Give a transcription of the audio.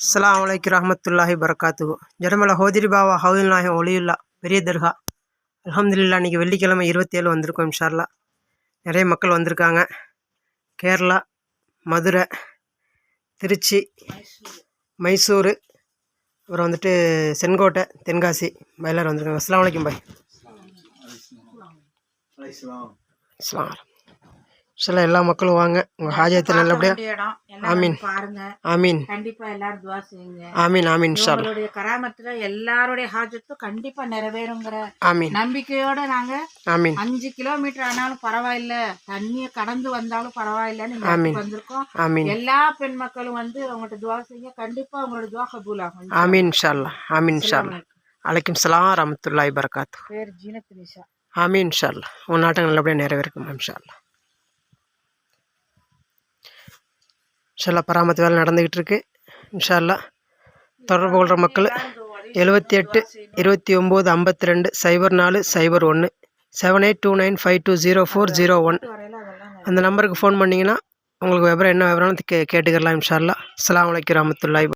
அஸ்ஸலாமு அலைக்கும் ரஹ்மத்துல்லாஹி பரக்காத்துஹு. ஜடமல ஹோதிரி பாவா ஹவுல்லாஹி ஒலியுல்லா பெரிய தர்கா. அல்ஹம்துலில்லாஹ். இன்றைக்கி வெள்ளிக்கிழமை 27 வந்திருக்கோம். இன்ஷா அல்லாஹ் நிறைய மக்கள் வந்திருக்காங்க. கேரளா, மதுரை, திருச்சி, மைசூர், அப்புறம் வந்துட்டு செங்கோட்டை, தென்காசி எல்லோரும் வந்திருக்காங்க. அஸ்ஸலாமு அலைக்கும் பாய். அஸ்ஸலாம். சில எல்லா மக்களும் வாங்க, உங்கள் ஹாஜத்தை நல்லபடியாக. ஆமீன் ஆமீன் கண்டிப்பா எல்லாரும் துஆ செய்யுங்க. ஆமீன் ஆமீன் இன்ஷா அல்லாஹ். உங்களுடைய கராமத்துல எல்லாருடைய ஹாஜத்தும் கண்டிப்பா நிறைவேறுங்கிற ஆமீன் நம்பிக்கையோட நாங்க ஆமீன் 5 கிலோமீட்டர் ஆனாலும் பரவாயில்ல, தண்ணியை கடந்து வந்தாலும் பரவாயில்லன்னு ஆமீன் வந்திருக்கோம். ஆமீன் எல்லா பெண் மக்களும் வந்து அவங்கள்ட்ட துஆ செய்யுங்க. கண்டிப்பா உங்களோட துஆ கபூல் ஆகும். ஆமீன் இன்ஷா அல்லாஹ். ஆமீன் இன்ஷா அல்லாஹ். அலைக்கும் ஸலாம் ரஹ்மத்துல்லாஹி பரக்காத்துஹு. பேர் ஜீனத் நிஷா. ஆமீன் இன்ஷா அல்லாஹ். உன் நாட்டம் நல்லபடியாக நிறைவேறுக்கும் இன்ஷா அல்லாஹ். இன்ஷா அல்லாஹ் பராமத்து வேலை நடந்துக்கிட்டு இருக்கு. இன்ஷா அல்லாஹ் தொடர்பு கொள்கிற மக்கள் 78 29 52 04 01 7829520401 அந்த நம்பருக்கு ஃபோன் பண்ணிங்கன்னா உங்களுக்கு விவரம் என்ன விவரம்னு கேட்டுக்கலாம். இன்ஷா அல்லாஹ். அஸ்ஸலாமு அலைக்கும் ரஹ்மத்துல்லாஹி.